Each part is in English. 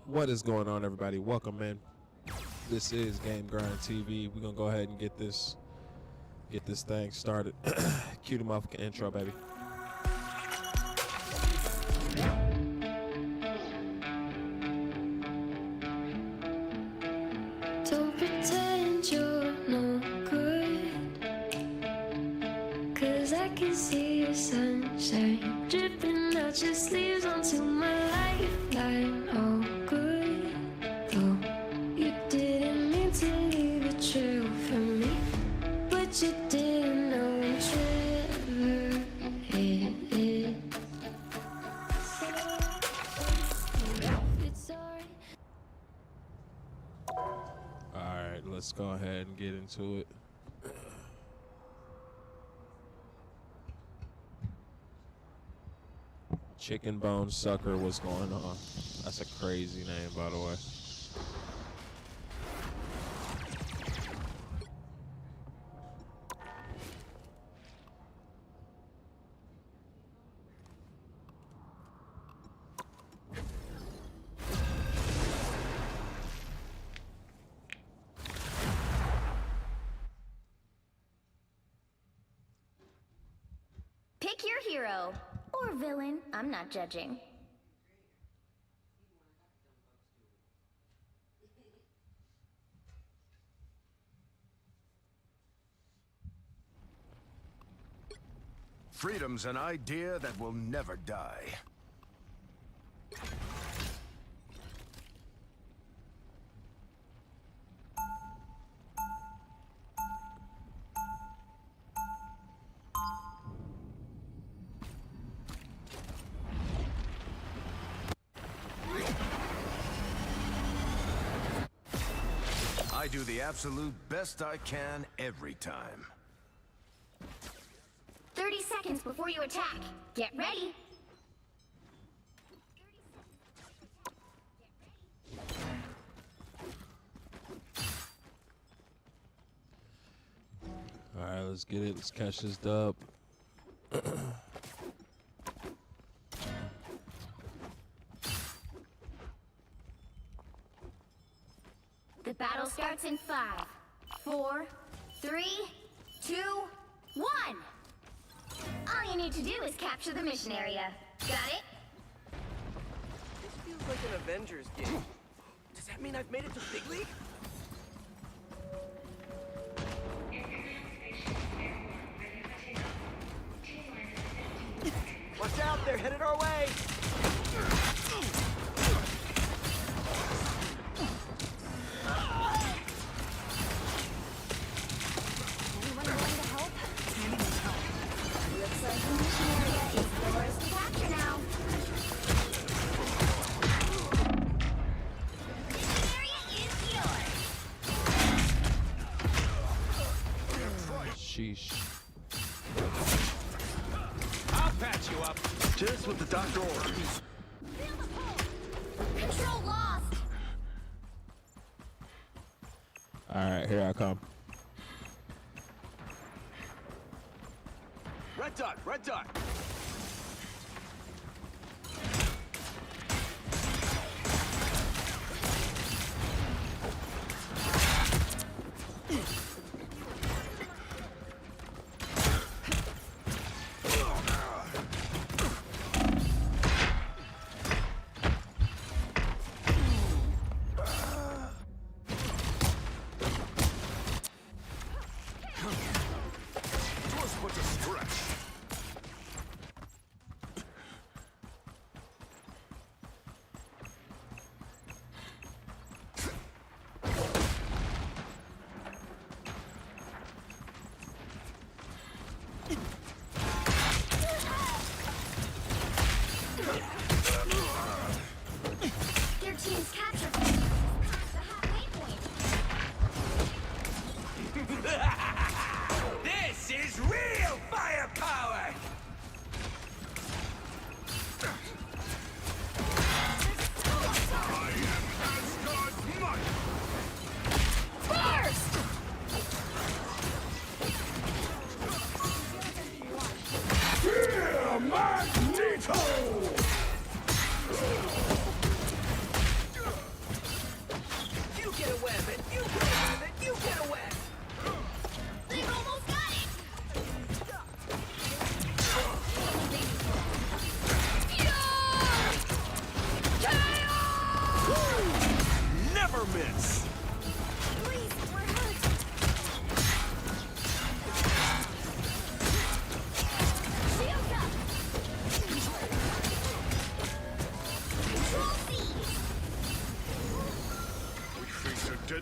What is going on, everybody? Welcome in. This is Game Grind TV. We're gonna go ahead and get this thing started. Cue the motherfucking intro, baby. Don't pretend you're no good, 'cause I can see your sunshine dripping out your sleeves onto my lifeline. Oh, good, though you didn't mean to leave a trail for me, but you didn't know Trevor hit it. It's alright. Alright, let's go ahead and get into it. Chicken Bone Sucker, what's going on? That's a crazy name, by the way. Pick your hero. Or villain. I'm not judging. Freedom's an idea that will never die. I do the absolute best I can every time. 30 seconds before you attack. Get ready. Alright, let's get it. Let's catch this dub. The battle starts in 5, 4, 3, 2, 1. All you need to do is capture the mission area. Got it? This feels like an Avengers game. Does that mean I've made it to Big League? Watch out, they're headed our way! Anyone willing to help? Looks like the mission area is yours to capture now. Mission area is yours. Sheesh. I'll patch you up. Just what the doctor orders. Control lost. Alright, here I come. Red dot, red dot. Just put a stretch. Your team's captured past the halfway point. This is real firepower! I am Asgard's might. Burst! Magneto!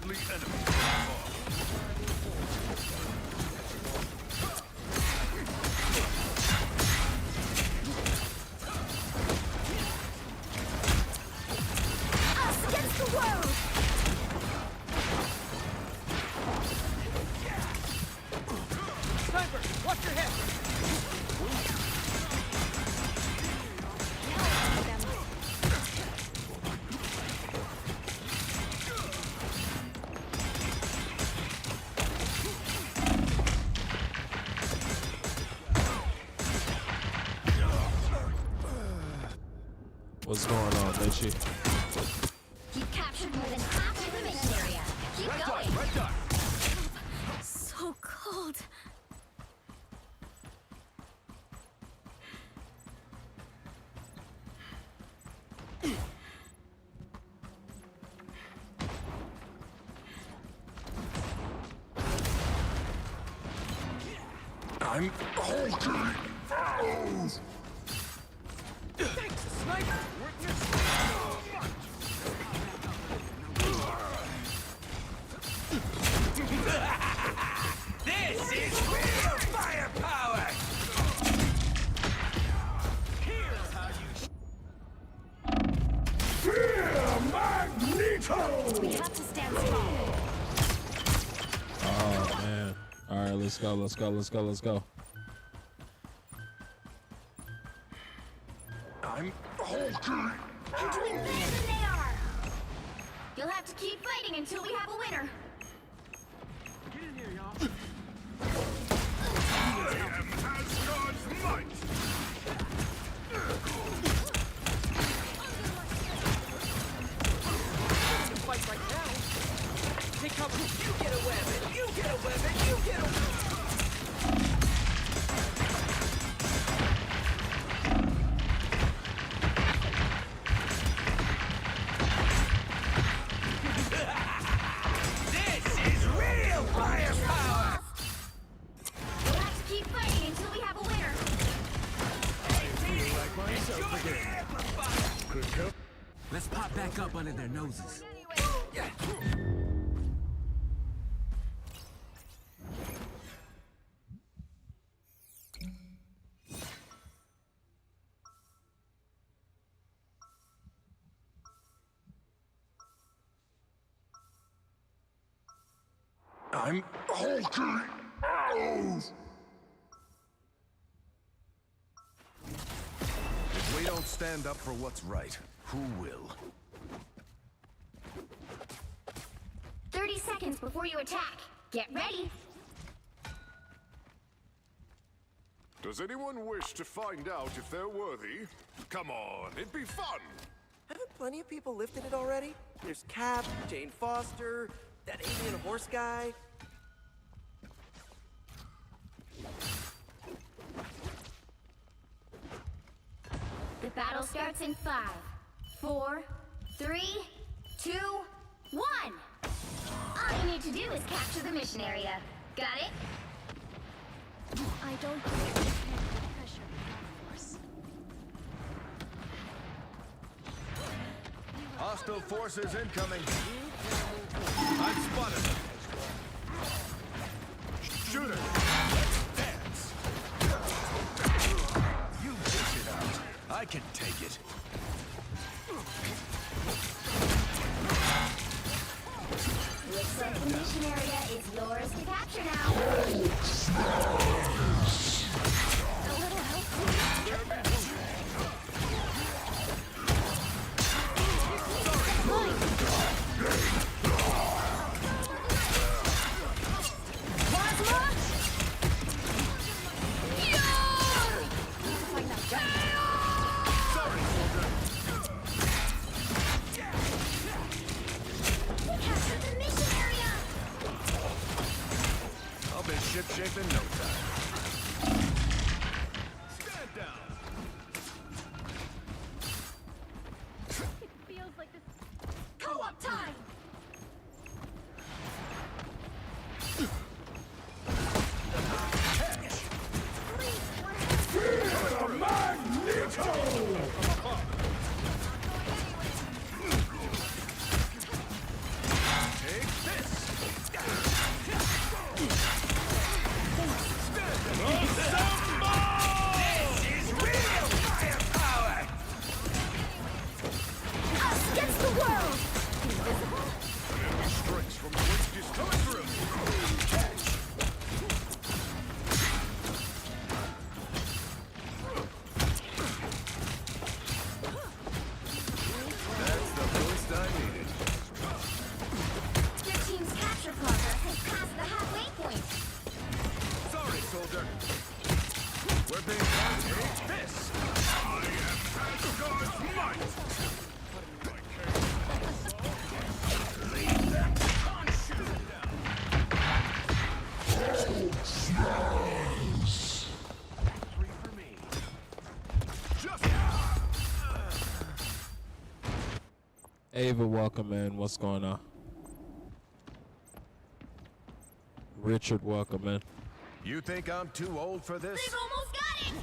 deadly enemy. Us against the world! Sniper, watch your head! What's going on, Mitchie? You've captured more than half of the mission area. Keep going. Right there. So cold. I'm hulking. Thanks, sniper! This is real firepower. Here's how you. We have to stand strong. Oh man. All right, let's go. Let's go. Let's go. Let's go. I'm hulking. You're doing better than they are. You'll have to keep fighting until we have a winner. Get in here, y'all. I am Asgard's might. Fight right now. Take cover. You get a weapon. You get a weapon. You get a weapon. This is real firepower. We'll have to keep fighting until we have a winner. Let's pop back up under their noses. I'm hulking. If we don't stand up for what's right, who will? 30 seconds before you attack. Get ready. Does anyone wish to find out if they're worthy? Come on, it'd be fun! Haven't plenty of people lifted it already? There's Cap, Jane Foster, that alien horse guy. The battle starts in 5, 4, 3, 2, 1. All you need to do is capture the mission area. Got it? I don't think we can handle the pressure without force. Hostile forces incoming. I've spotted them. Shooter, let's dance. You dish it out. I can take it. Looks like the mission area is yours to capture now. A little help, Sorry, soldier. We captured the mission area! I'll be shipshape in no time. Stand down. It feels like this. Co-op time! Take this. soldier. We're being take this. I am Asgard's might. Leave them consumed. Three for me. Just Ava, welcome in. What's going on? Richard, welcome in. You think I'm too old for this? They've almost got it!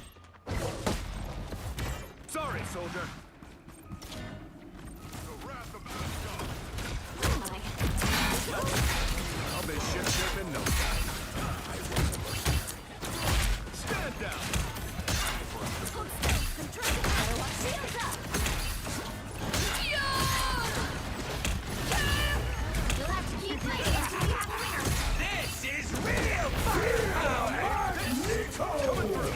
Sorry, soldier. The wrath of Asgard. I'll be ship in no time. Stand down. Shields up! You'll have to keep fighting until we have a winner. This is real firepower! Coming through.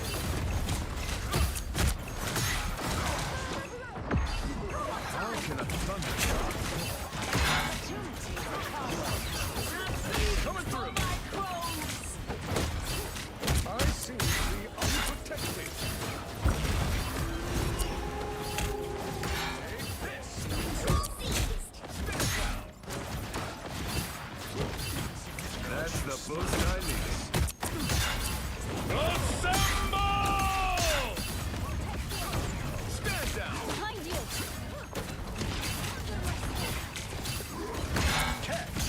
How can a thunderstorm? Coming through. I seem to be unprotected. Take this. That's the boost I need. Assemble! Stand down. Behind you! Catch.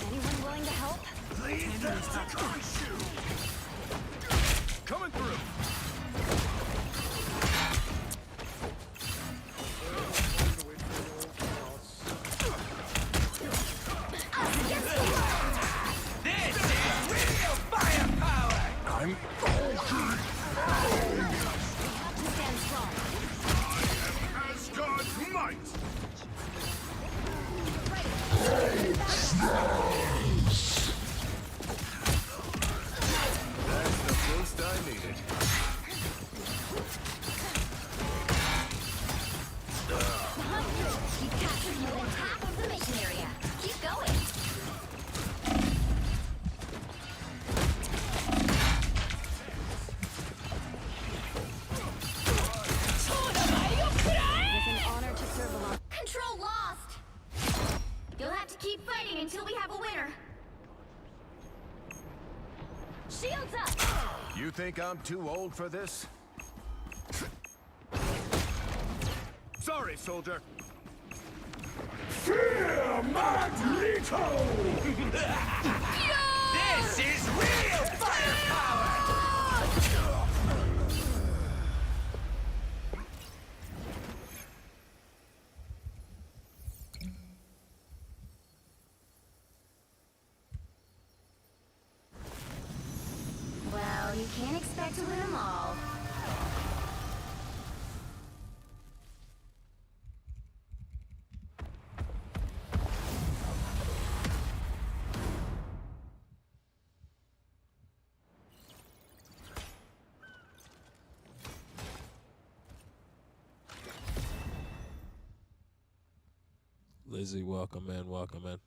Anyone willing to help? Leave them to consume. Coming through. This is real firepower! I'm Stand strong. Asgard's might. That's the boost I needed. Behind you! You've captured more than half of the mission area. Keep going! It's an honor to serve along. Control lost! You'll have to keep fighting until we have a winner. Shields up! You think I'm too old for this? Sorry, soldier. This is real firepower! Well, you can't expect to win them all. Lizzie, welcome in. Welcome in.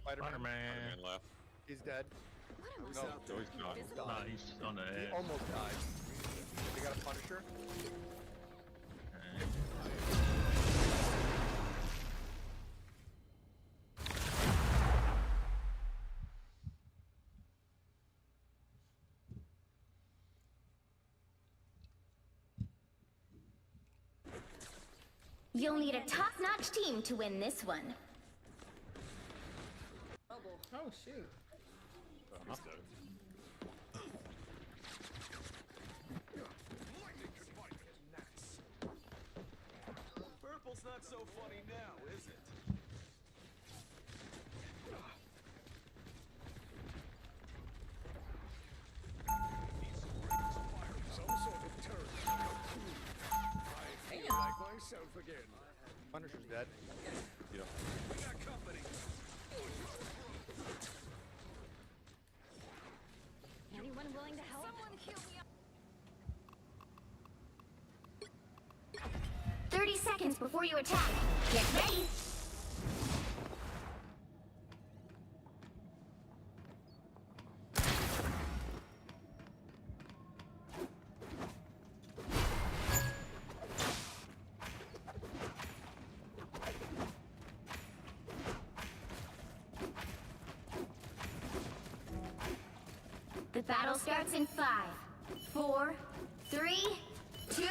Spider-Man left. He's dead. No, he's not. Nah, he's on the edge. Almost died. They got a Punisher. You'll need a top-notch team to win this one. Oh shoot. Purple's not so funny now, is it? Some sort of turret. I feel like myself again. Punisher's dead. We got company. seconds before you attack. Get ready. The battle starts in 5, 4, 3, 2,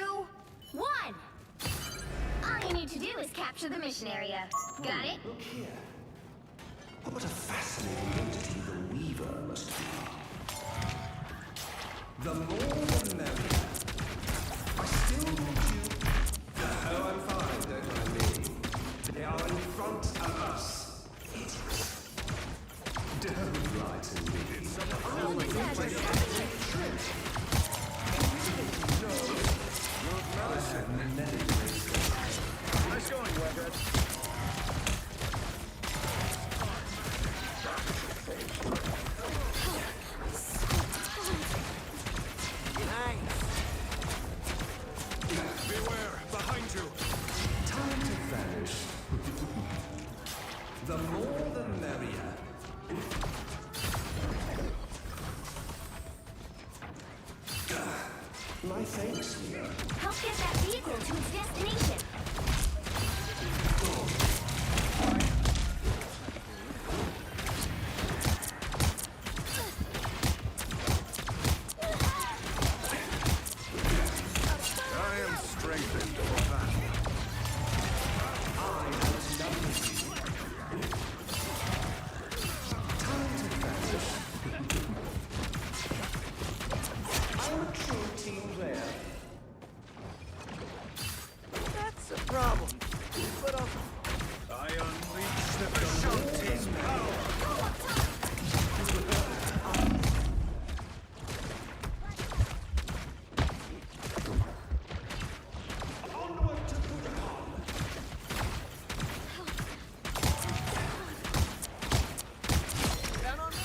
1. All you need to do is capture the mission area. Got it? Look here. What a fascinating entity the Weaver must be. The more the merrier. I still want you. Oh, I'm fine, don't mind me. They are in front of us. Idiots. Don't lie to me. Nice going, Webhead. Beware, behind you. Time to vanish. The more the merrier. My thanks, Mia. Help get that vehicle to its destination. I am strengthened for battle. I outnumber you. Time to vanish. I'm a true team player. That's a problem. But I unleash the Vishanti's power. Onward to Padawan. down on me.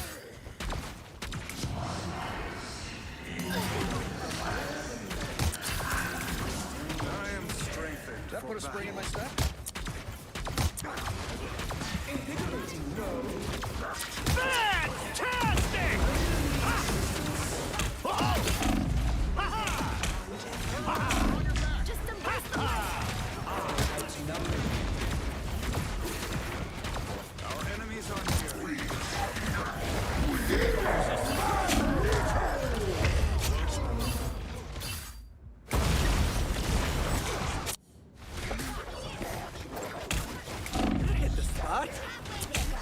I am strengthened. That put a spring in my step? Invigorating, no. Fantastic! Just a blast the light. Outnumber you. Our enemies are near. Hit the spot.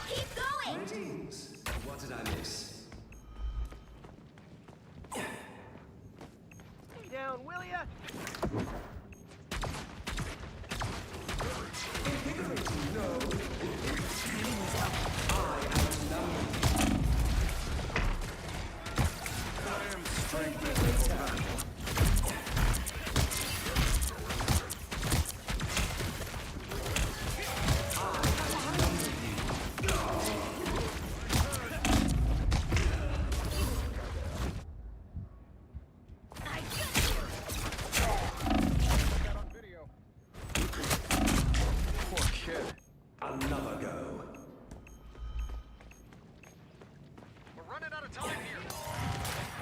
Keep going. Tings. What did I miss? Stay down, will ya? Invigorating, no. I outnumber you. I am strengthened for battle. I got you. Got on video. Poor kid. Another go. We're running out of time here.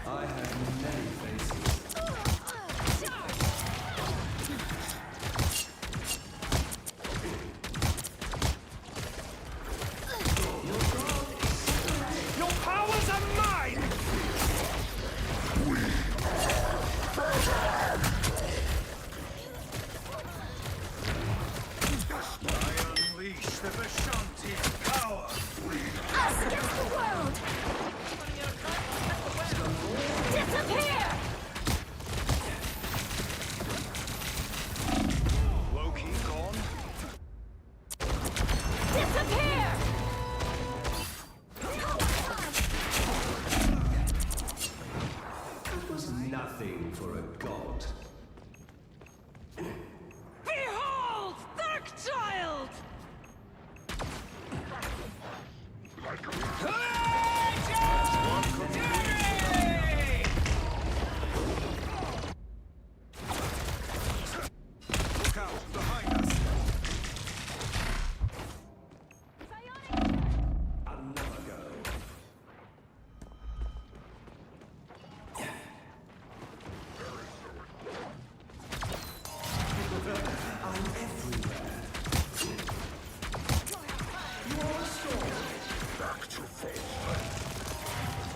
I have many faces. Your powers are mine! I unleash the Vishanti's power! Us against the world.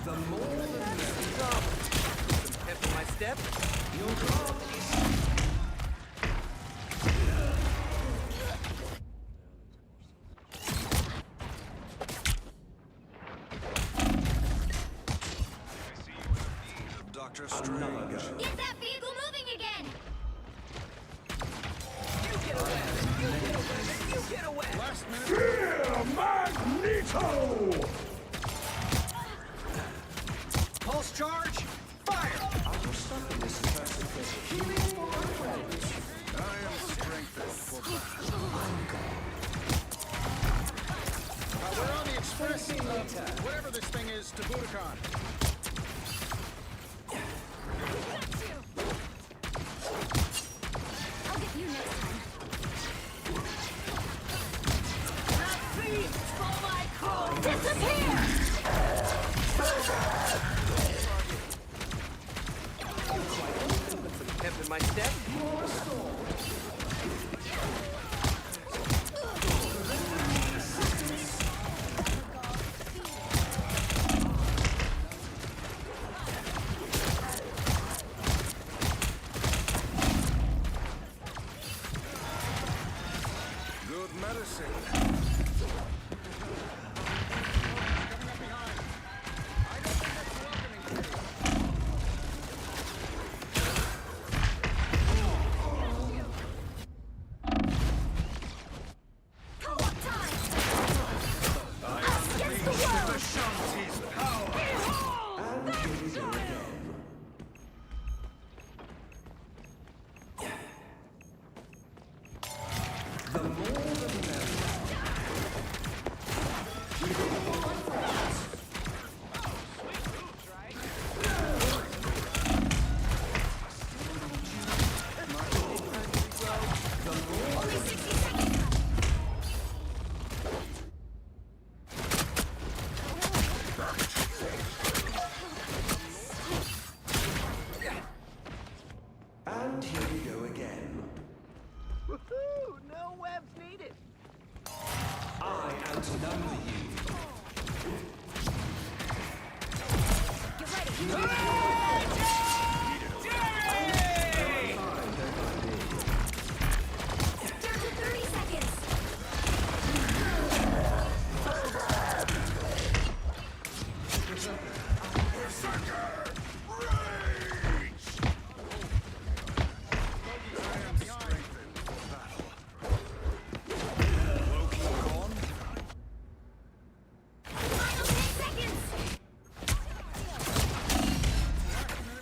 The more the merrier. Some pep in my step. Your job is Doctor another go. Get that vehicle moving again! You get a weapon. You get a weapon. You get a weapon. Last minute. Magneto! Pulse charge. Fire. Are you stopping this person with healing for our friends? I am strengthened for battle. We're on the express. Whatever this thing is, to Budokan. I'll get you next time. For my crew. Disappear! Some pep in my step. Good medicine. Co-op time! Us against the world! Ashanti's power. And here we go again. The more the merrier. Only 60 seconds! And here we go again. Woohoo! No webs needed. I outnumber you. Get ready! Down to 30 seconds! Final 10 seconds!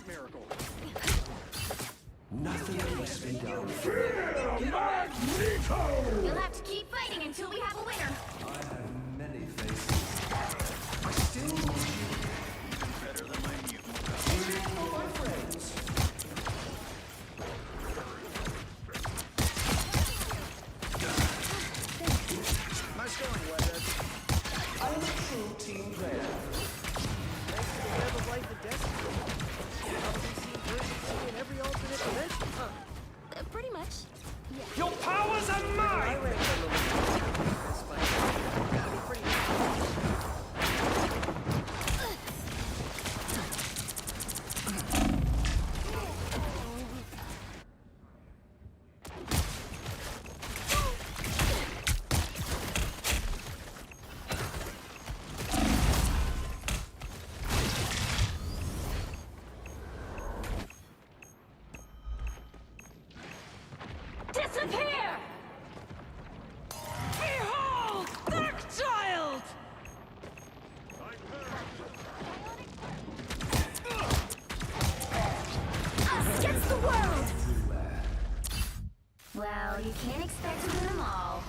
Miracle. Nothing keeps me down. You'll have to keep fighting until we have a winner. I have many faces. I still want you. Better than my mutant. Healing for my friends. Nice going, Webhead. I'm a true team player. Thanks to the web of life and destiny. Probably seen urgency in every alternate dimension, huh? Pretty much. Your powers are mine! I ran for a little bit. This fight. Gotta be pretty Disappear! Behold! Dark Child! Us against the world! Well, you can't expect to win them all.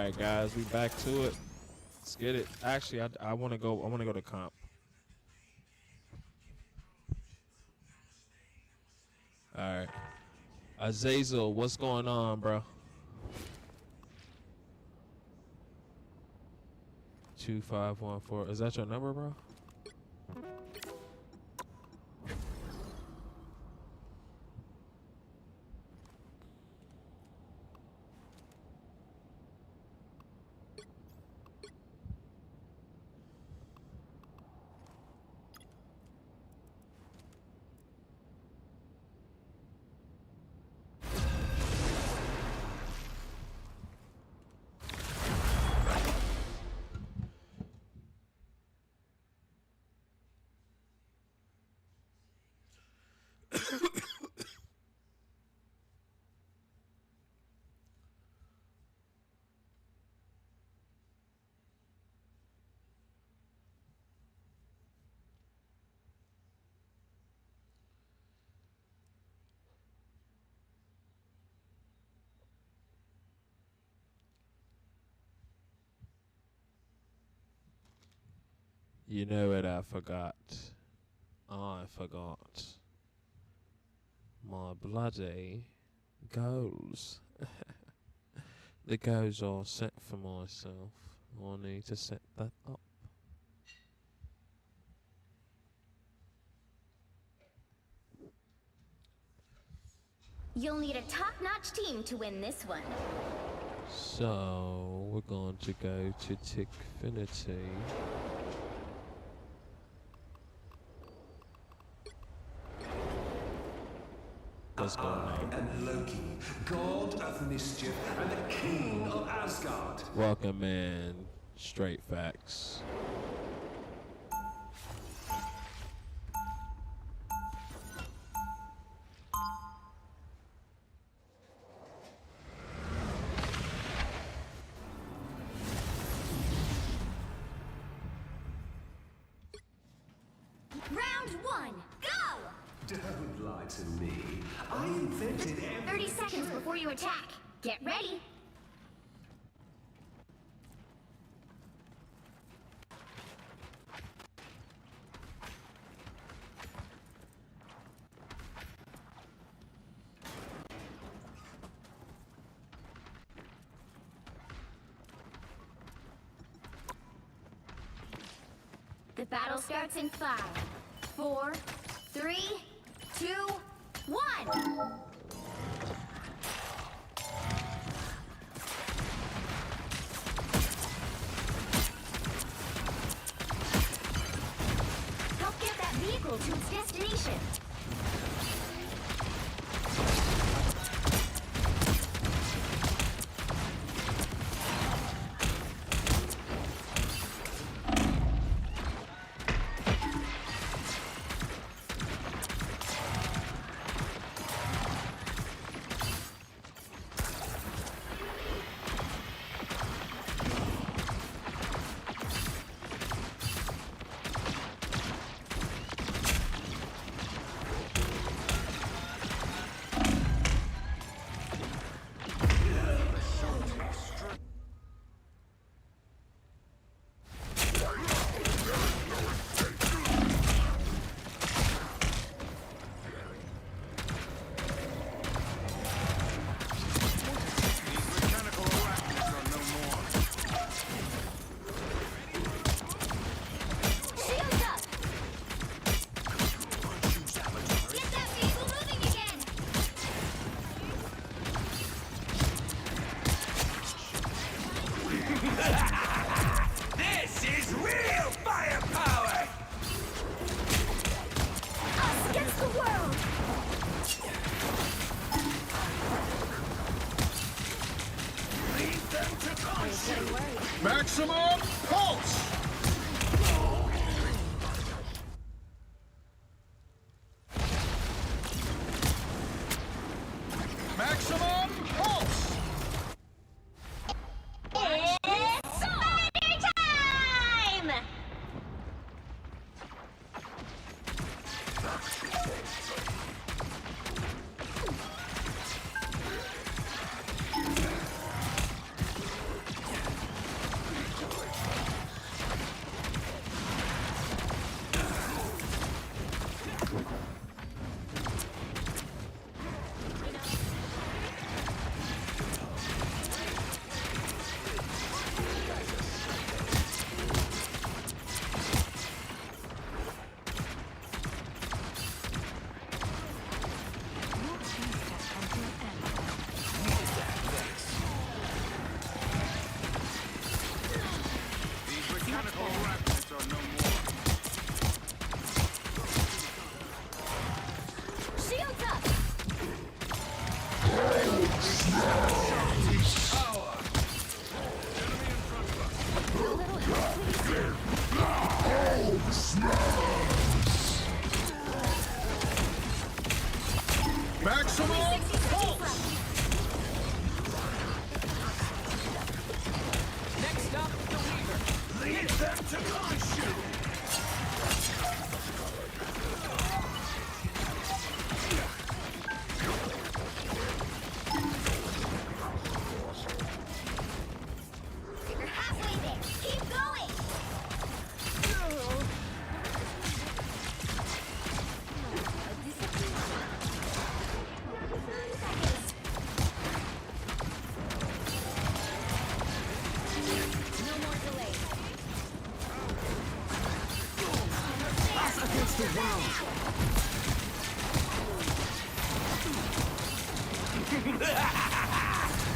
right, guys, we back to it. Let's get it. Actually, I want to go. I want to go to comp. All right, Azazel, what's going on, bro? 2514. Is that your number, bro? You know what I forgot? I forgot my bloody goals. The goals are set for myself. I need to set that up. You'll need a top-notch team to win this one. So we're going to go to Tickfinity. Let's go now. And Loki, god of mischief and the king of Asgard. Welcome in. Straight facts. Round one, go! Don't lie to me. I invented 30 seconds before you attack. Get ready. The battle starts in 5, 4, 3, 2, 1. Help get that vehicle to its destination. Shields up! Get that vehicle moving again! This is real firepower! Us against the world! Lead them to consume! Maximum pulse! Maximum pulse! It's Spider time! Only 60 seconds left. Next up, the Weaver. Leave them to my shoe! You're halfway there. Keep going. No more delay. Us against the world.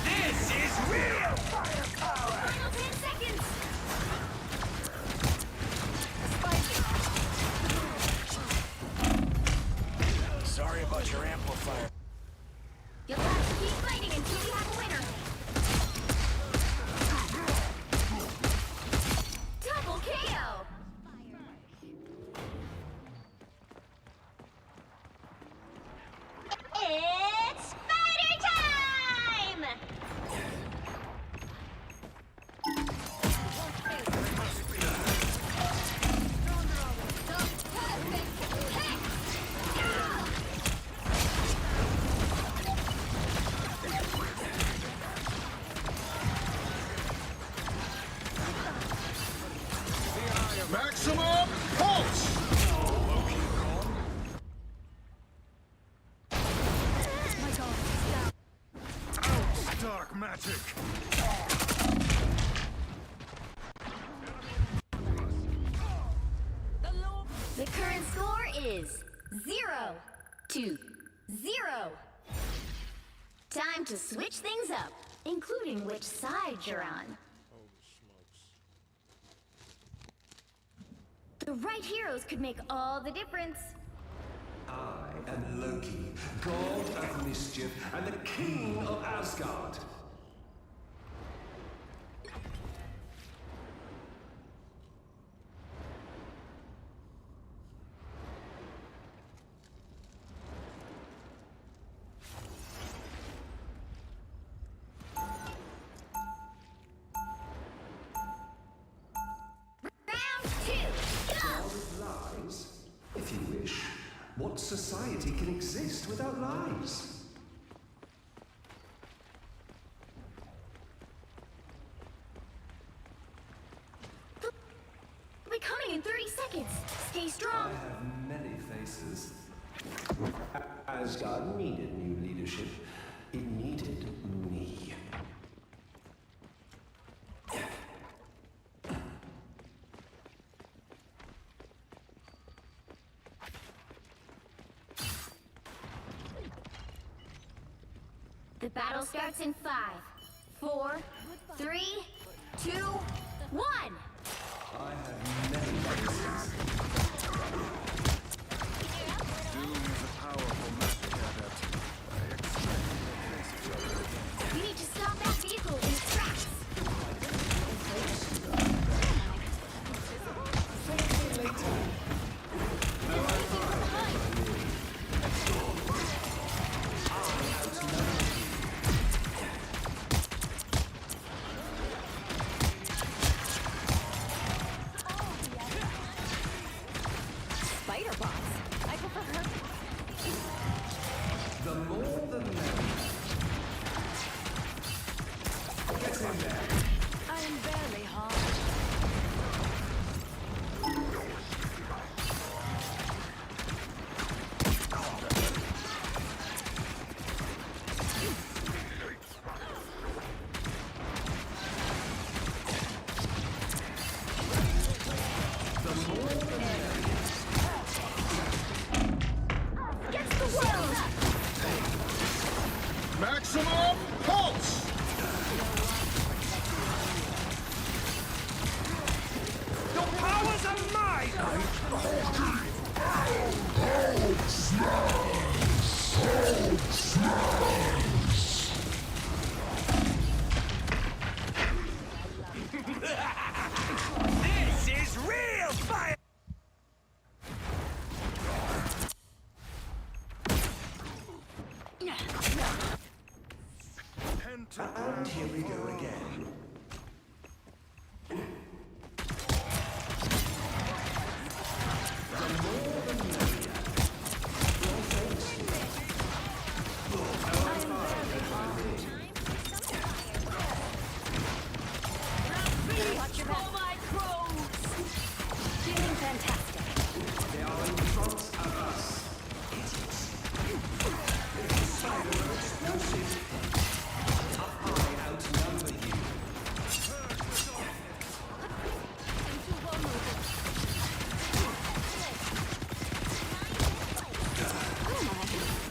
This is real firepower! Final 10 seconds. Sorry about your amplifier. You'll have to keep fighting until we have a winner. Double KO. It's spider time! Maximum pulse! Out, dark magic! The current score is 0-0. Time to switch things up, including which side you're on. The right heroes could make all the difference. I am Loki, god of mischief and the king of Asgard. Round 2, go! Lies? If you wish. What society can exist without lies? We'll be coming in 30 seconds. Stay I strong. have many faces. Asgard needed new leadership. It needed me. The battle starts in 5, 4, 3, 2, 1. I have many faces. Doom is a powerful magic adept. I expect we'll face each other again. We need to stop that vehicle in its tracks. Spider bots. I prefer her. The more the merrier. Get in there. I am barely hard. Gets the world up. And here we go again. Watch your back. My clothes! Feeling fantastic. They are in front of us. Explosive. I outnumber you.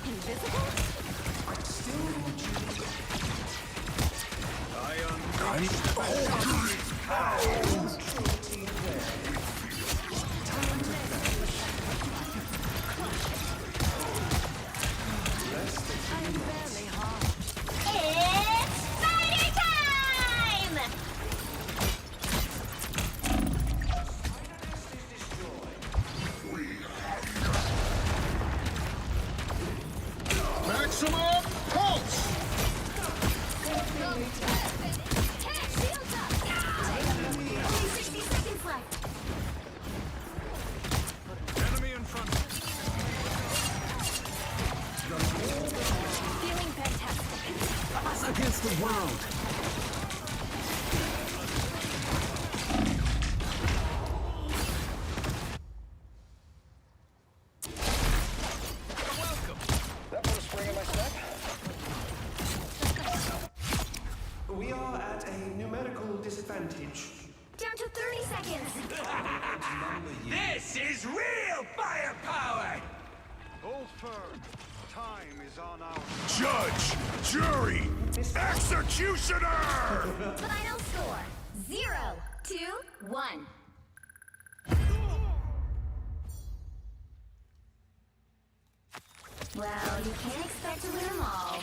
Invisible? Still would you? It's spider time! Maximum pulse! Hey, shields up! Only 60 seconds left. Enemy in front. Feeling fantastic. Us against the world! We are at a numerical disadvantage. Down to 30 seconds. This is real firepower! Hold firm. Time is on our Judge, jury, executioner! Final score 0, 2, 1. Well, you can't expect to win them all.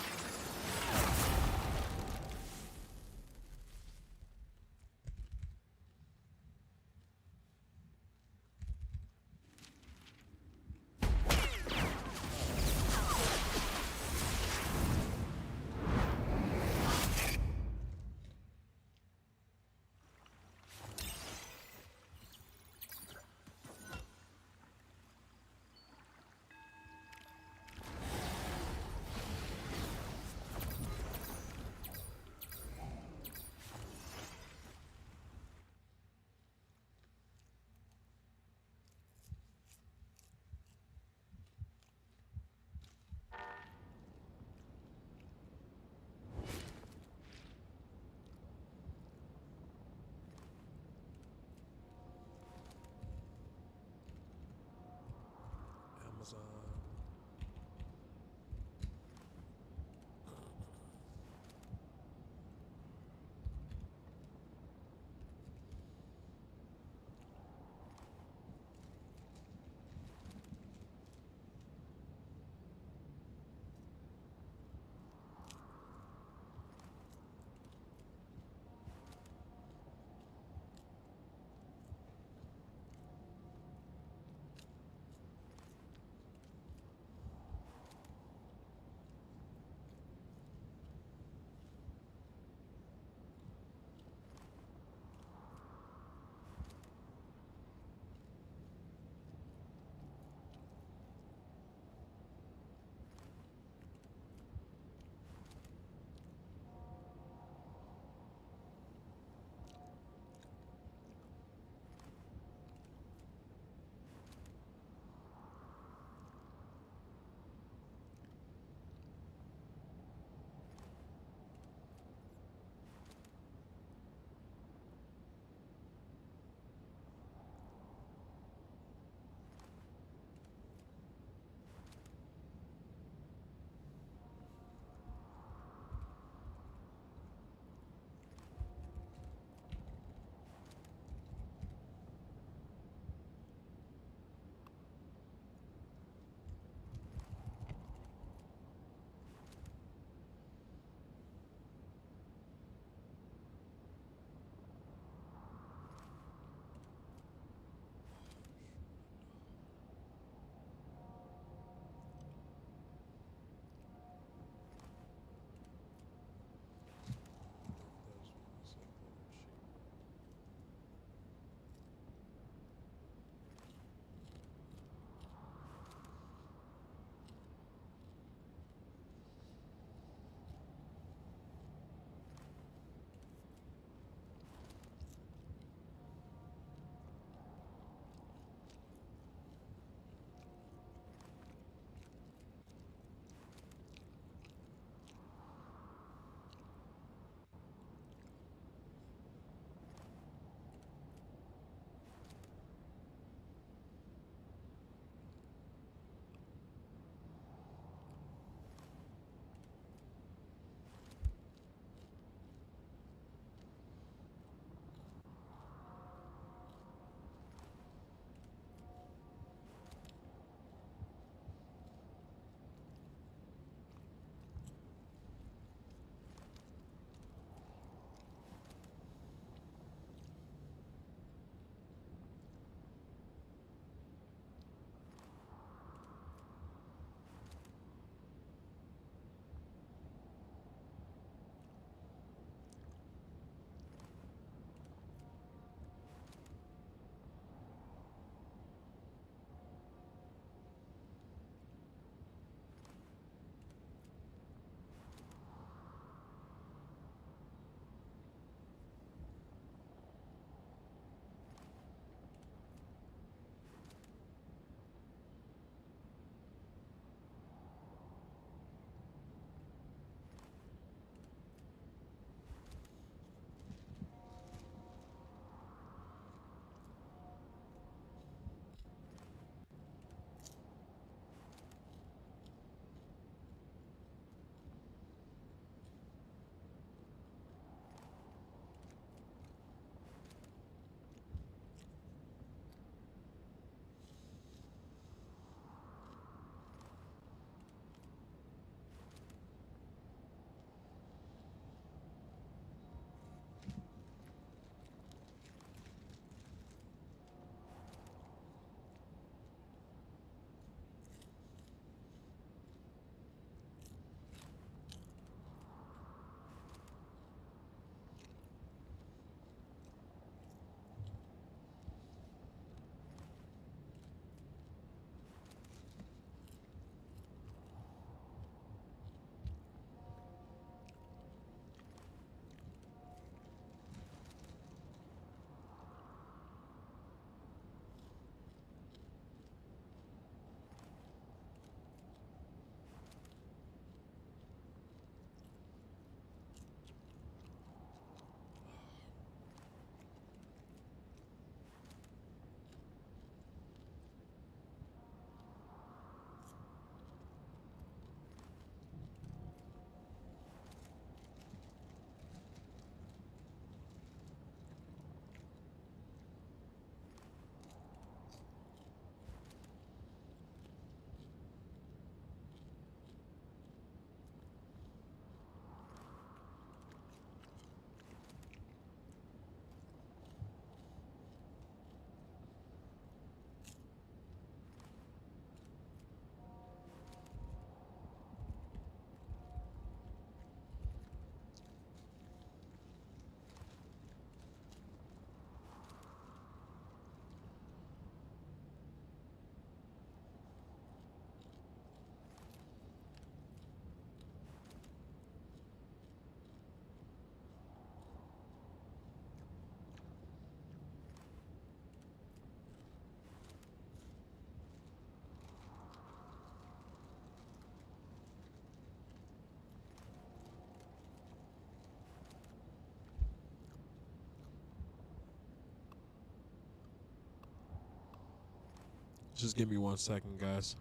Just give me 1 second, guys.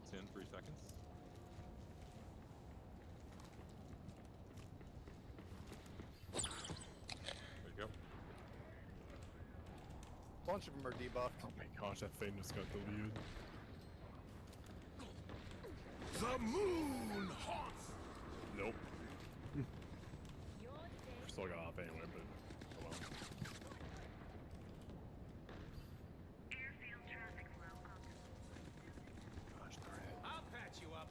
It's in 3 seconds. There you go. Bunch of them are debuffed. Oh my gosh, that thing just got deleted. The moon haunts. Nope. Still got off anyway, but oh well. Gosh darn it. I'll patch you up.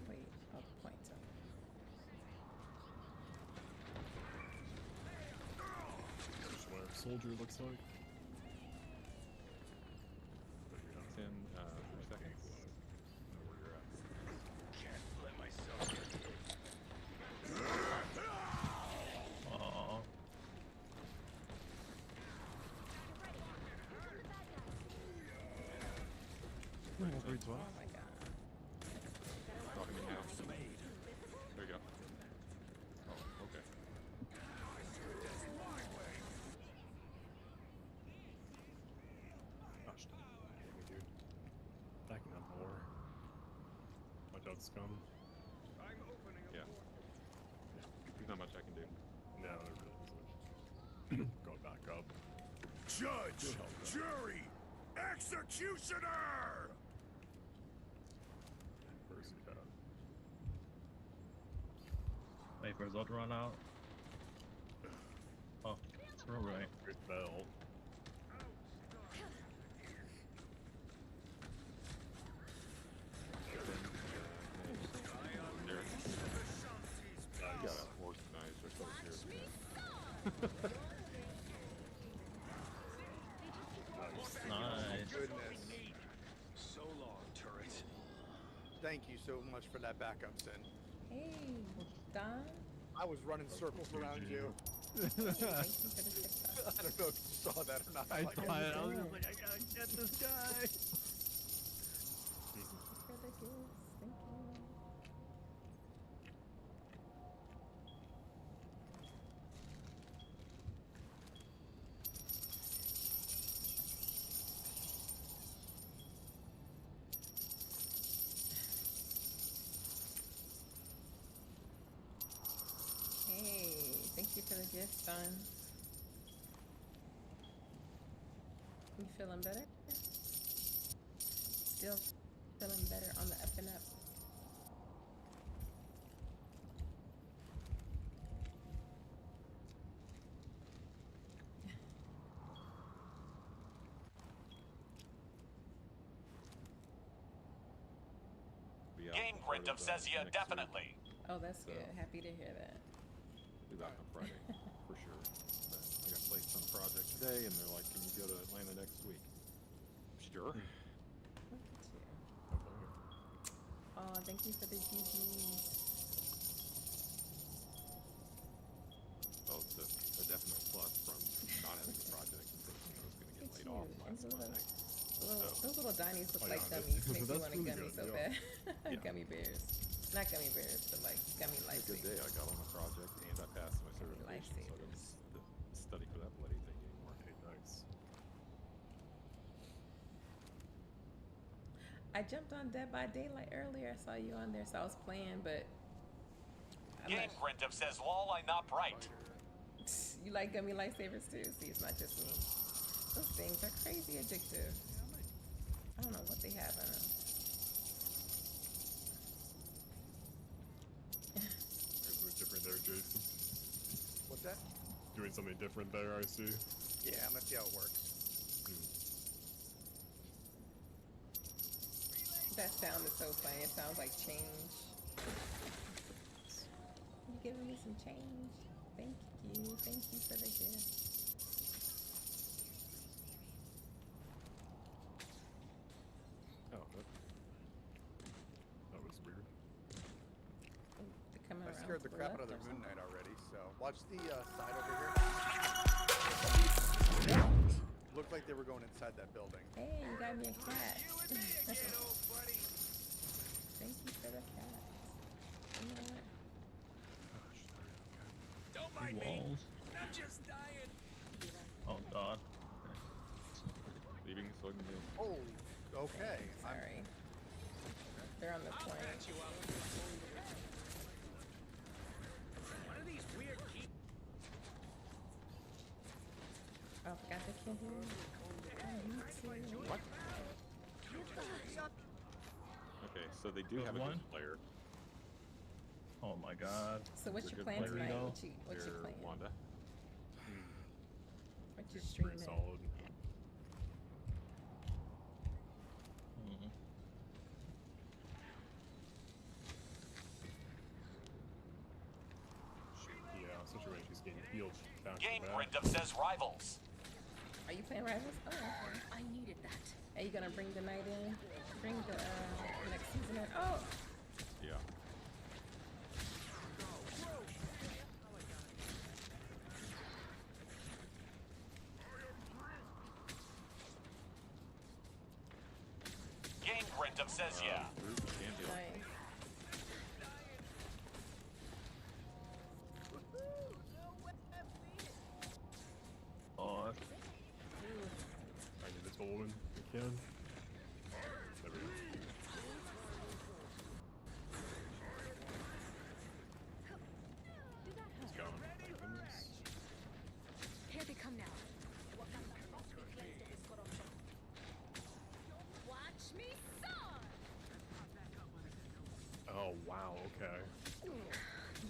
Wait, I'll point to. Just what a soldier looks like. 10, 3 seconds. Know where you're at. Can't let myself. Aw. Oh my god. Talking to half. There you go. Oh, okay. Gosh, damn me, dude. Backing up more. Watch out, scum. I'm opening a Yeah. There's not much I can do. No, there really isn't. Go back up. Judge, jury, executioner. Where's he at? Wait for result to run out. Oh, it's real right. Great bell. You gotta organize ourselves here. Nice. Goodness. So long, turret. Thank you so much for that backup, Sin. Hey, Don. I was running circles around you. Thank you for the TikTok. I don't know if you saw that or not. I Like, thought I was just like, I gotta get this guy. Thank you for the gifts. Thank you. Hey, thank you for the gifts, Don. You feeling better? Still feeling better on the up and up. Be out Game part Grintum of, says yeah, next week. definitely. Oh, that's good. Happy to hear that. Be back on Friday, for sure. But I got placed on a project today, and they're like, can you go to Atlanta next week? Sure. Look at you. Oh, thank you for the GGs. So it's a definite plus from not having a project and thinking I was going to get Look laid at off you. last And Monday. those little Donnies look Oh, like yeah, gummies. Makes me that's want a really gummy good, so yeah. bad. Yeah. Gummy bears. Not gummy bears, but like gummy It was a good lifesavers. day. I got on the project and I passed my certification, so I Lifesavers. didn't study for that bloody thing anymore. Hey, nice. I jumped on Dead by Daylight earlier. I saw you on there, so I was playing, but I'm Game not- Grintum says lol, I not bright. you like gummy lifesavers too. See, it's not just me. Those things are crazy addictive. I don't know what they have in them. There's no different there, Jason. What's that? Doing something different there, I see. Yeah, I'm gonna see how it works. That sound is so funny. It sounds like change. You giving me some change? Thank you. Thank you for the gift. Oh, that was weird. They're coming I around scared to the crap left out of their or Moon something. Knight already, so watch the side over here. Looked like they were going inside that building. Hey, you got me a cat. Thank you for the cat. You know what? Don't Two mind me. walls. I'm just dying. Oh god. Leaving so I can go. Holy, okay. Sorry. They're on the I'll point. patch you up. One of these weird keys. Oh, I forgot to kill him. What? Okay, so they do have a One? good player. Oh my god. So what's They're your good plan players. tonight? Burrito. What's your They're plan? Wanda. What you Pretty streaming? solid. Mhm. Yeah, especially when she's getting healed back to Game back. Random says rivals. Are you playing Rivals? Oh, okay. I needed that. Are you gonna bring the night in? Bring the next season in? Oh! Yeah. Game Random says yeah. Bruce can do it. Nice. Oh, I need this woman. You can. There we go. He's gone. Goodness. Here they come now. Watch me soar! Oh wow. Okay.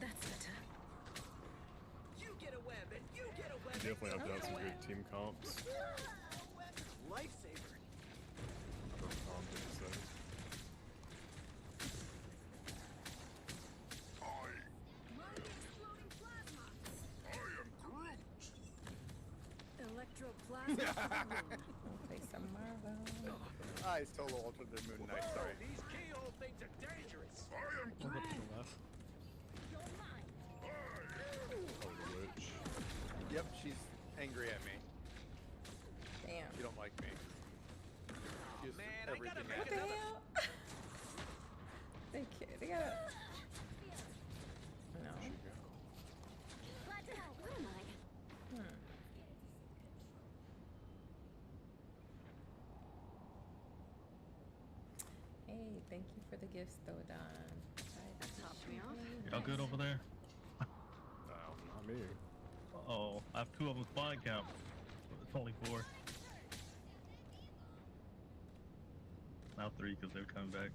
That's better. You get a web and you get a web. You definitely have to have some good team comps. Lifesaver. Or comp, I should say. Electroplasma. Play some Marvel. I solo altered their Moon Knight, sorry. These keyhole things are dangerous. look up to the left. Oh, the witch. Yep, she's angry at me. Damn. She don't like me. She's Man, I gotta everything make What at the me. hell? They gotta. No. Where'd she go? What am I? Hmm. Hey, thank you for the gifts, though, Don. Top me off. Y'all good over there? Not me. Oh, I have two of them spy camp. It's only 4. Now 3 because they're coming back.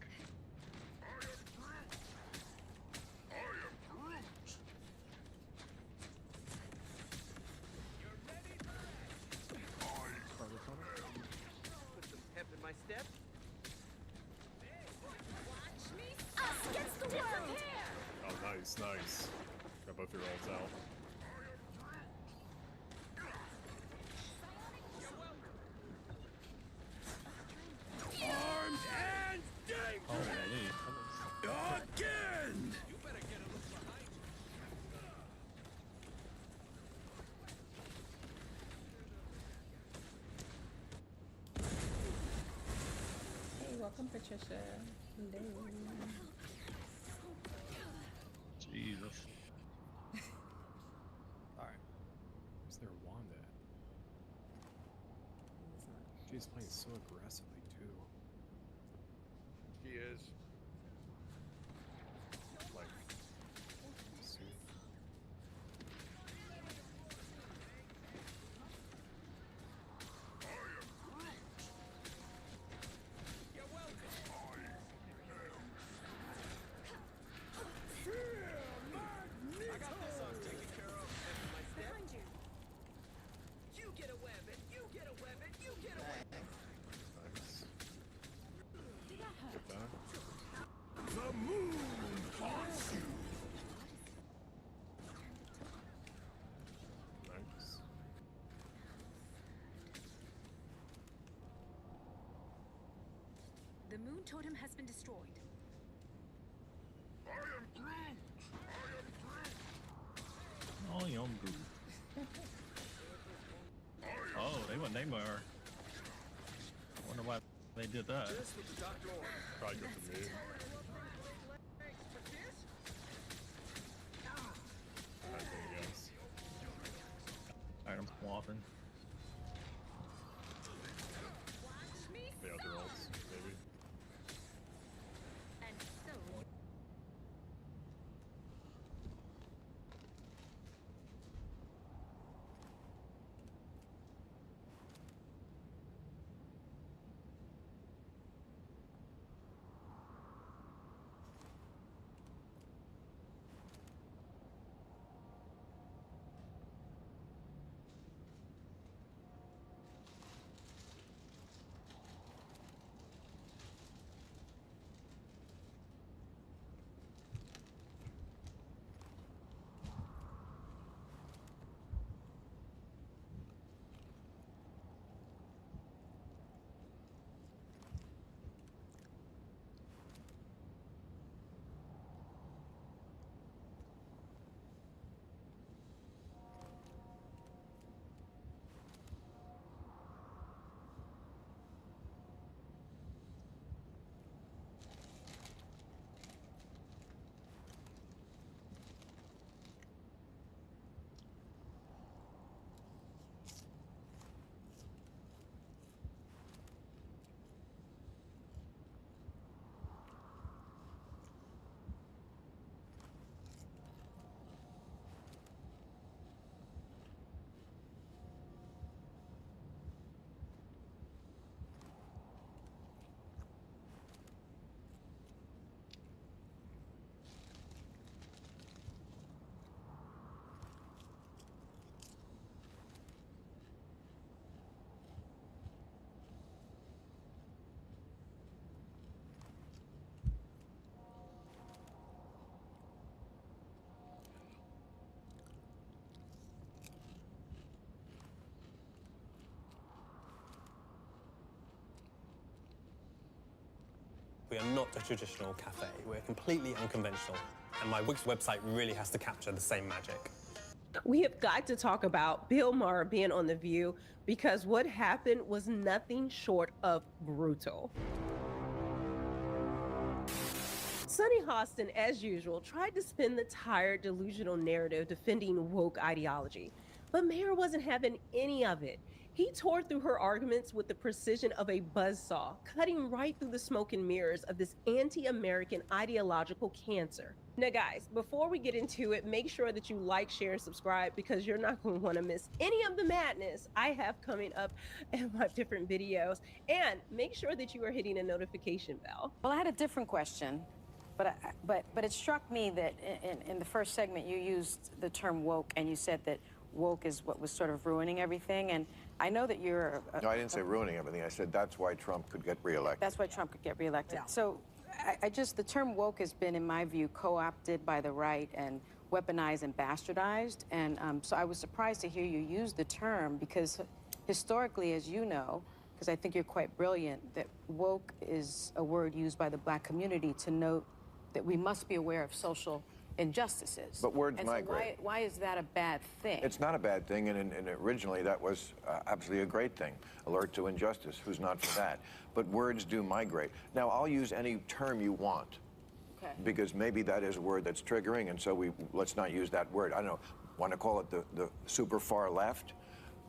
Put some pep in my step. Us against the world! Oh, nice, nice. Got both your ults out. Armed and dangerous. Holy. Again! You better get a look behind you. Hey, welcome, Patricia. Hello. Jesus. Alright. Where's their Wanda at? She's playing so aggressively, too. She is. Like, let's see. You're welcome. I got this taken care of. My step. Nice. The moon totem has been destroyed. I am Groot. Oh, they went Neymar. Wonder why they did that. Probably just a move. I guess. Items swapping. The other ults, maybe. And so We are not a traditional cafe. We're completely unconventional, and my Wix website really has to capture the same magic. We have got to talk about Bill Maher being on The View because what happened was nothing short of brutal. Sunny Hostin, as usual, tried to spin the tired, delusional narrative defending woke ideology, but Maher wasn't having any of it. He tore through her arguments with the precision of a buzzsaw, cutting right through the smoke and mirrors of this anti-American ideological cancer. Now guys, before we get into it, make sure that you like, share, and subscribe because you're not going to want to miss any of the madness I have coming up in my different videos. And make sure that you are hitting the notification bell. Well, I had a different question, but it struck me that in the first segment you used the term woke, and you said that woke is what was sort of ruining everything. And I know that you're... No, I didn't say ruining everything. I said that's why Trump could get reelected. That's why Trump could get reelected. Yeah. So the term woke has been, in my view, co-opted by the right and weaponized and bastardized. And so I was surprised to hear you use the term because historically, as you know, because I think you're quite brilliant, that woke is a word used by the Black community to note that we must be aware of social injustices. But words and migrate. So why is that a bad thing? It's not a bad thing, and originally that was absolutely a great thing. Alert to injustice, who's not for that? But words do migrate. Now, I'll use any term you want, okay, because maybe that is a word that's triggering, and so let's not use that word. I don't know, want to call it the super far left,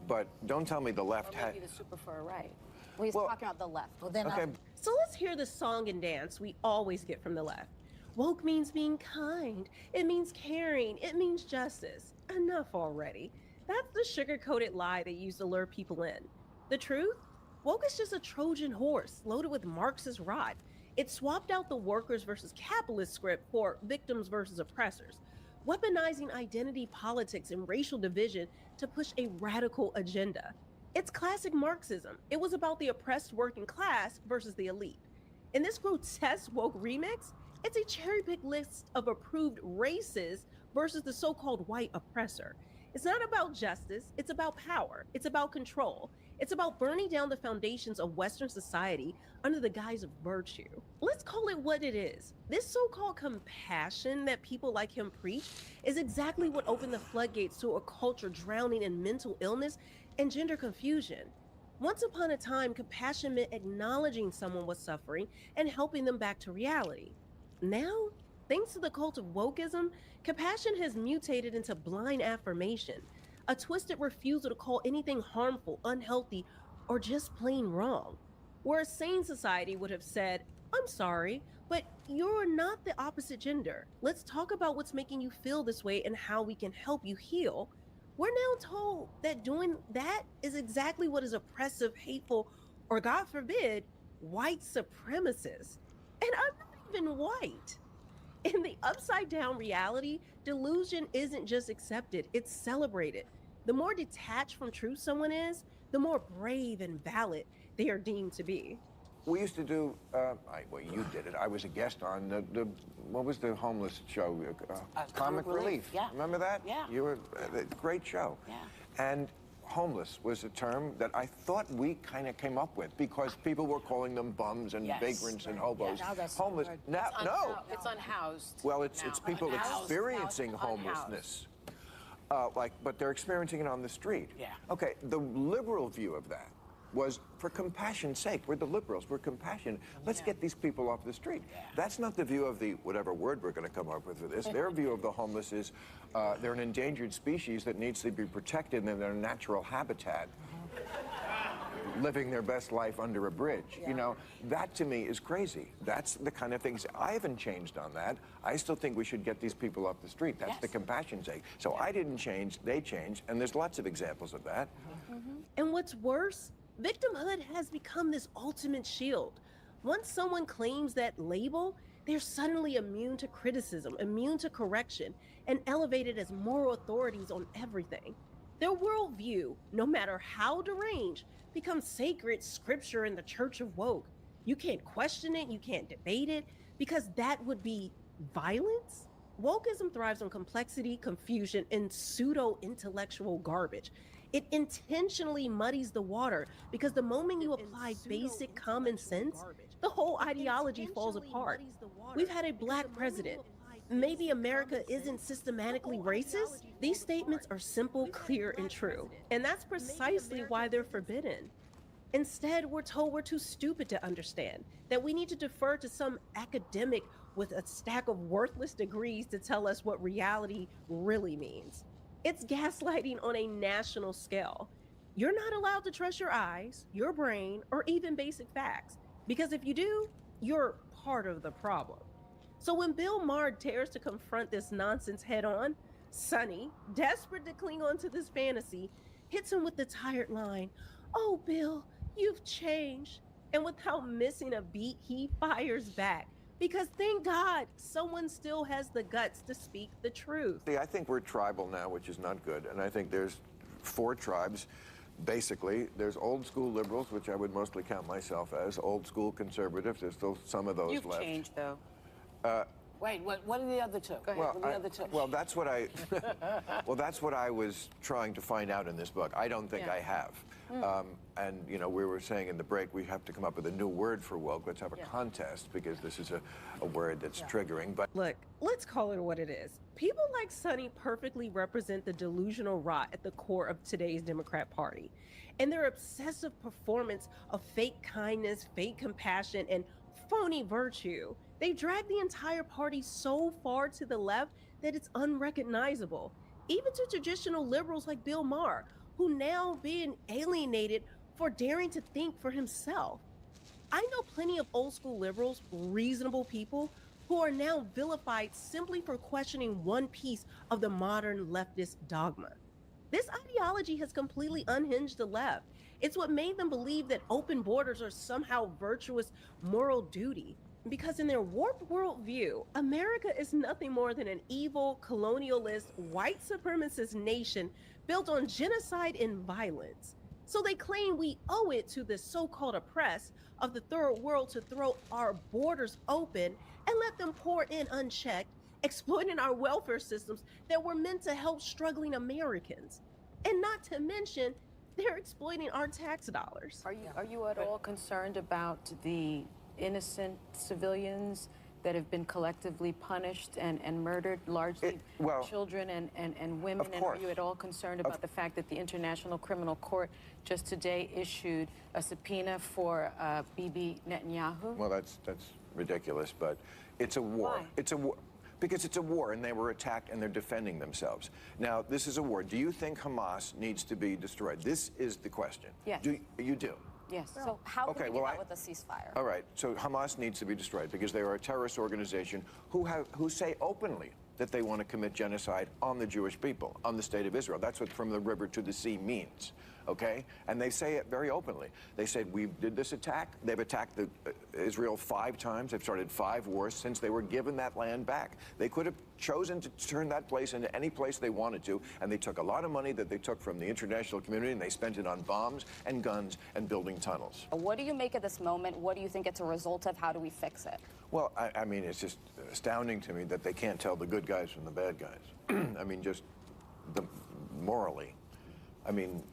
but don't tell me the left or maybe the super far right. Well, he's talking about the left. Well, then okay. So let's hear the song and dance we always get from the left. Woke means being kind. It means caring. It means justice. Enough already. That's the sugar-coated lie they use to lure people in. The truth? Woke is just a Trojan horse loaded with Marxist rot. It swapped out the workers versus capitalist script for victims versus oppressors, weaponizing identity politics and racial division to push a radical agenda. It's classic Marxism. It was about the oppressed working class versus the elite. In this grotesque woke remix, It's a cherry-picked list of approved races versus the so-called white oppressor. It's not about justice, it's about power, it's about control. It's about burning down the foundations of Western society under the guise of virtue. Let's call it what it is. This so-called compassion that people like him preach is exactly what opened the floodgates to a culture drowning in mental illness and gender confusion. Once upon a time, compassion meant acknowledging someone was suffering and helping them back to reality. Now, thanks to the cult of wokeism, compassion has mutated into blind affirmation, a twisted refusal to call anything harmful, unhealthy, or just plain wrong. Where a sane society would have said, I'm sorry, but you're not the opposite gender. Let's talk about what's making you feel this way and how we can help you heal. We're now told that doing that is exactly what is oppressive, hateful, or God forbid, white supremacist. And I'm not even white. In the upside down reality, delusion isn't just accepted, it's celebrated. The more detached from truth someone is, the more brave and valid they are deemed to be. We used to do, well, you did it. I was a guest on what was the homeless show? Comic Relief. Yeah. Remember that? Yeah. You were, great show. Yeah. And homeless was a term that I thought we kind of came up with because people were calling them bums and vagrants and hobos. Now that's homeless. Now, no. It's unhoused. Well, it's people Unhoused. experiencing Now it's homelessness. But they're experiencing it on the street. Yeah. Okay, the liberal view of that was for compassion's sake. We're the liberals, we're compassionate. Let's get these people off the street. Yeah. That's not the view of the, whatever word we're gonna come up with for this. Their view of the homeless is they're an endangered species that needs to be protected in their natural habitat. Living their best life under a bridge. You know, that to me is crazy. That's the kind of things, I haven't changed on that. I still think we should get these people off the street. That's the compassion sake. So I didn't change, they changed, and there's lots of examples of that. And what's worse, victimhood has become this ultimate shield. Once someone claims that label, they're suddenly immune to criticism, immune to correction, and elevated as moral authorities on everything. Their worldview, no matter how deranged, becomes sacred scripture in the Church of Woke. You can't question it, you can't debate it, because that would be violence. Wokeism thrives on complexity, confusion, and pseudo-intellectual garbage. It intentionally muddies the water because the moment you apply basic common sense, the whole ideology falls apart. We've had a black president. Maybe America isn't systematically racist? These statements are simple, clear, and true. And that's precisely why they're forbidden. Instead, we're told we're too stupid to understand, that we need to defer to some academic with a stack of worthless degrees to tell us what reality really means. It's gaslighting on a national scale. You're not allowed to trust your eyes, your brain, or even basic facts, because if you do, you're part of the problem. So when Bill Maher dares to confront this nonsense head on, Sonny, desperate to cling on to this fantasy, hits him with the tired line, "Oh, Bill, you've changed." And without missing a beat, he fires back. Because thank God, someone still has the guts to speak the truth. See, I think we're tribal now, which is not good. And I think there's 4 tribes. Basically, there's old school liberals, which I would mostly count myself as, old school conservatives. There's still some of those left. You've changed, though. Wait, what are the other two? Go ahead. Well, what are the other two? well, that's what I, well, that's what I was trying to find out in this book. I don't think I have. And you know, we were saying in the break, we have to come up with a new word for woke. Let's have a contest because this is a word that's triggering. But look, let's call it what it is. People like Sonny perfectly represent the delusional rot at the core of today's Democrat Party. And their obsessive performance of fake kindness, fake compassion, and phony virtue. They drag the entire party so far to the left that it's unrecognizable, even to traditional liberals like Bill Maher, who now being alienated for daring to think for himself. I know plenty of old school liberals, reasonable people, who are now vilified simply for questioning one piece of the modern leftist dogma. This ideology has completely unhinged the left. It's what made them believe that open borders are somehow virtuous moral duty. Because in their warped worldview, America is nothing more than an evil, colonialist, white supremacist nation built on genocide and violence. So they claim we owe it to the so-called oppressed of the third world to throw our borders open and let them pour in unchecked, exploiting our welfare systems that were meant to help struggling Americans. And not to mention, they're exploiting our tax dollars. Are you at all concerned about the innocent civilians that have been collectively punished and murdered, largely children and women? Of course. And are you at all concerned about the fact that the International Criminal Court just today issued a subpoena for Bibi Netanyahu? Well, that's ridiculous, but it's a war. Why? It's a war. Because it's a war, and they were attacked, and they're defending themselves. Now, this is a war. Do you think Hamas needs to be destroyed? This is the question. Yes. You do? Yes. So how can Okay, we do well, that with a ceasefire? All right, so Hamas needs to be destroyed because they are a terrorist organization who say openly that they want to commit genocide on the Jewish people, on the state of Israel. That's what from the river to the sea means, okay? And they say it very openly. They said, we did this attack. They've attacked Israel 5 times. They've started 5 wars since they were given that land back. They could have chosen to turn that place into any place they wanted to, and they took a lot of money that they took from the international community, and they spent it on bombs and guns and building tunnels. What do you make of this moment? What do you think it's a result of? How do we fix it? Well, I mean, it's just astounding to me that they can't tell the good guys from the bad guys. I mean, just morally. I mean...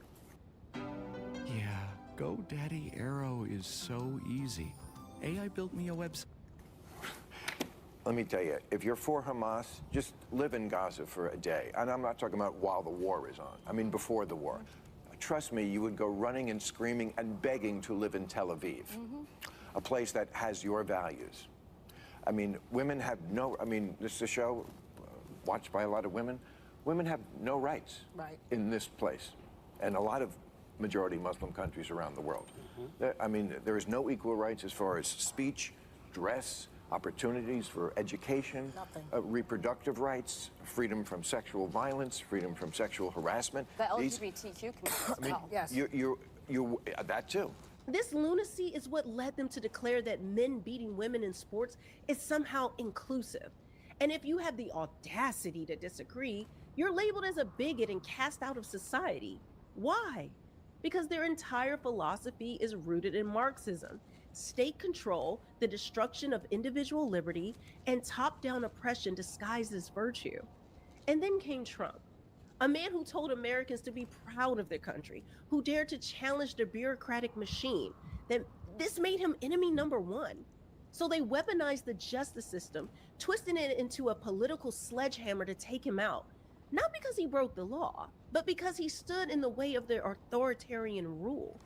Yeah, GoDaddy Arrow is so easy. AI built me a website. Let me tell you, if you're for Hamas, just live in Gaza for a day. And I'm not talking about while the war is on. I mean, before the war. Trust me, you would go running and screaming and begging to live in Tel Aviv, a place that has your values. I mean, women have no, I mean, this is a show watched by a lot of women. Women have no rights in this place, and a lot of majority Muslim countries around the world. I mean, there is no equal rights as far as speech, dress, opportunities for education, reproductive rights, freedom from sexual violence, freedom from sexual harassment. The LGBTQ community as well. Yes. That too. This lunacy is what led them to declare that men beating women in sports is somehow inclusive. And if you have the audacity to disagree, you're labeled as a bigot and cast out of society. Why? Because their entire philosophy is rooted in Marxism, state control, the destruction of individual liberty, and top-down oppression disguised as virtue. And then came Trump, a man who told Americans to be proud of their country, who dared to challenge the bureaucratic machine, that this made him enemy number 1. So they weaponized the justice system, twisting it into a political sledgehammer to take him out. Not because he broke the law, but because he stood in the way of their authoritarian rule.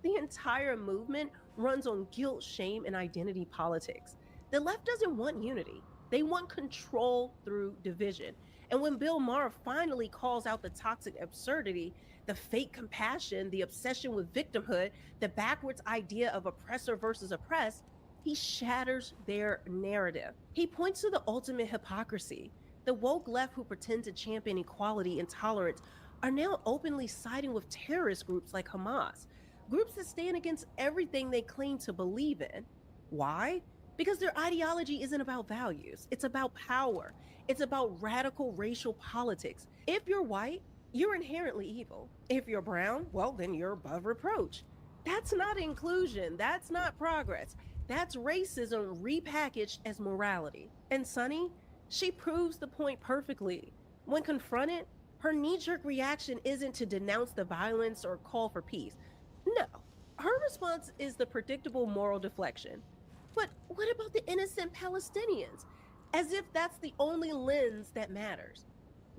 The entire movement runs on guilt, shame, and identity politics. The left doesn't want unity. They want control through division. And when Bill Maher finally calls out the toxic absurdity, the fake compassion, the obsession with victimhood, the backwards idea of oppressor versus oppressed, he shatters their narrative. He points to the ultimate hypocrisy. The woke left who pretend to champion equality and tolerance are now openly siding with terrorist groups like Hamas, groups that stand against everything they claim to believe in. Why? Because their ideology isn't about values. It's about power. It's about radical racial politics. If you're white, you're inherently evil. If you're brown, well, then you're above reproach. That's not inclusion. That's not progress. That's racism repackaged as morality. And Sunny, she proves the point perfectly. When confronted, her knee-jerk reaction isn't to denounce the violence or call for peace. No, her response is the predictable moral deflection. But what about the innocent Palestinians? As if that's the only lens that matters.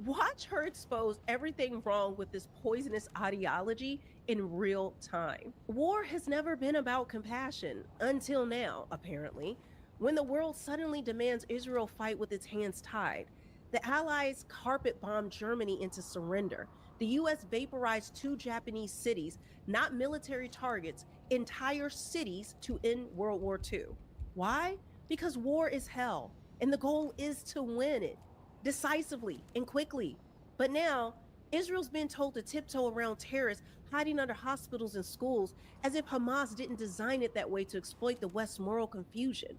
Watch her expose everything wrong with this poisonous ideology in real time. War has never been about compassion, until now, apparently, when the world suddenly demands Israel fight with its hands tied. The Allies carpet bombed Germany into surrender. The US vaporized 2 Japanese cities, not military targets, entire cities to end World War II. Why? Because war is hell, and the goal is to win it decisively and quickly. But now, Israel's been told to tiptoe around terrorists hiding under hospitals and schools, as if Hamas didn't design it that way to exploit the West's moral confusion.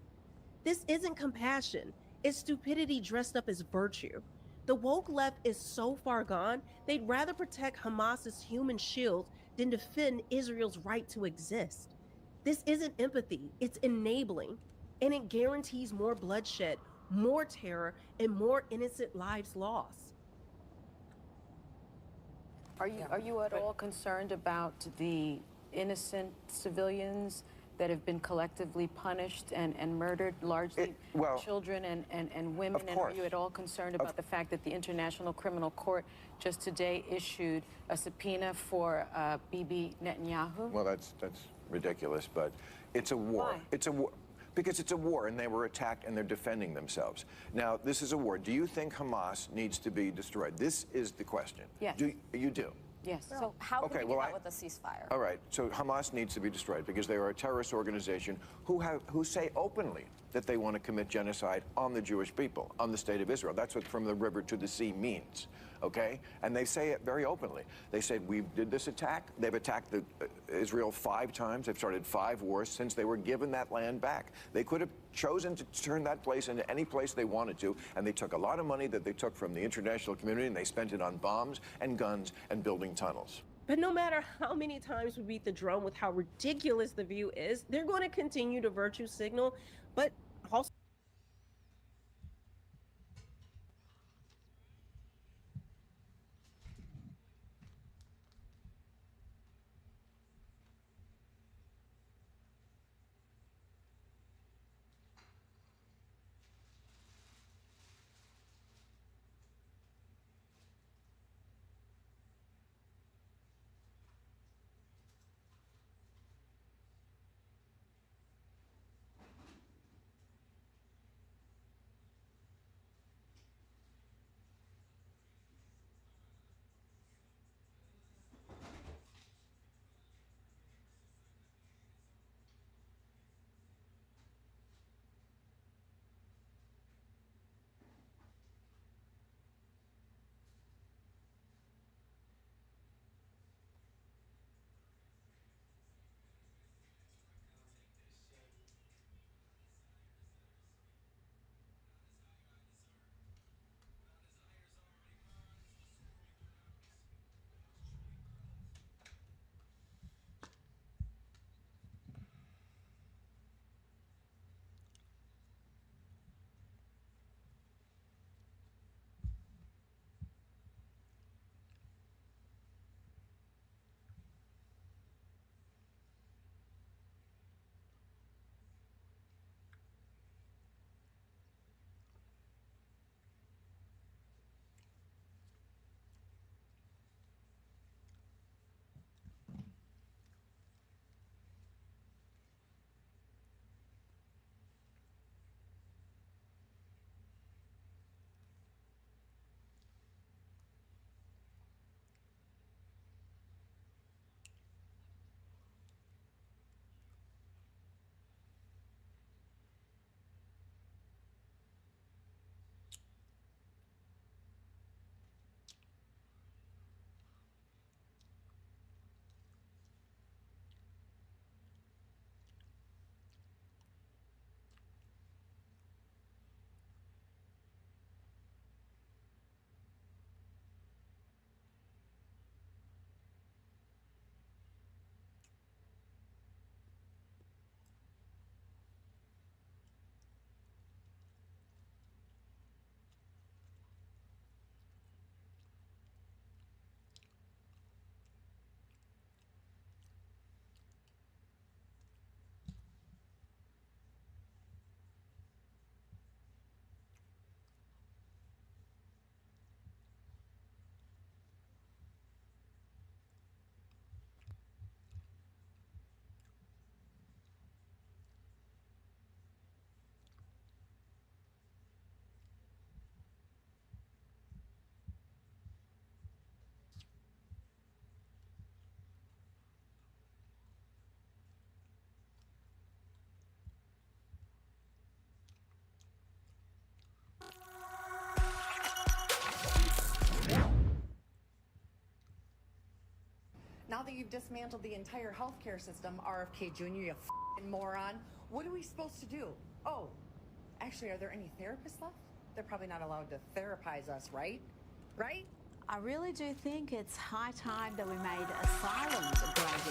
This isn't compassion, it's stupidity dressed up as virtue. The woke left is so far gone, they'd rather protect Hamas's human shield then defend Israel's right to exist. This isn't empathy, it's enabling, and it guarantees more bloodshed, more terror, and more innocent lives lost. Are you at all concerned about the innocent civilians that have been collectively punished and murdered, largely children and women? And are you at all concerned about the fact that the International Criminal Court just today issued a subpoena for Bibi Netanyahu? Well, that's ridiculous, but it's a war. Why? It's a war. Because it's a war, and they were attacked, and they're defending themselves. Now, this is a war. Do you think Hamas needs to be destroyed? This is the question. Yes. You do? Yes. So how can we do well, that with a ceasefire? All right, so Hamas needs to be destroyed because they are a terrorist organization who say openly that they want to commit genocide on the Jewish people, on the state of Israel. That's what from the river to the sea means, okay? And they say it very openly. They said, we did this attack. They've attacked Israel 5 times. They've started 5 wars since they were given that land back. They could have chosen to turn that place into any place they wanted to, and they took a lot of money that they took from the international community, and they spent it on bombs and guns and building tunnels. But no matter how many times we beat the drum with how ridiculous the view is, they're going to continue to virtue signal, but also Now that you've dismantled the entire healthcare system, RFK Jr., you f***ing moron, what are we supposed to do? Oh, actually, are there any therapists left? They're probably not allowed to therapize us, right? Right? I really do think it's high time that we made asylums a great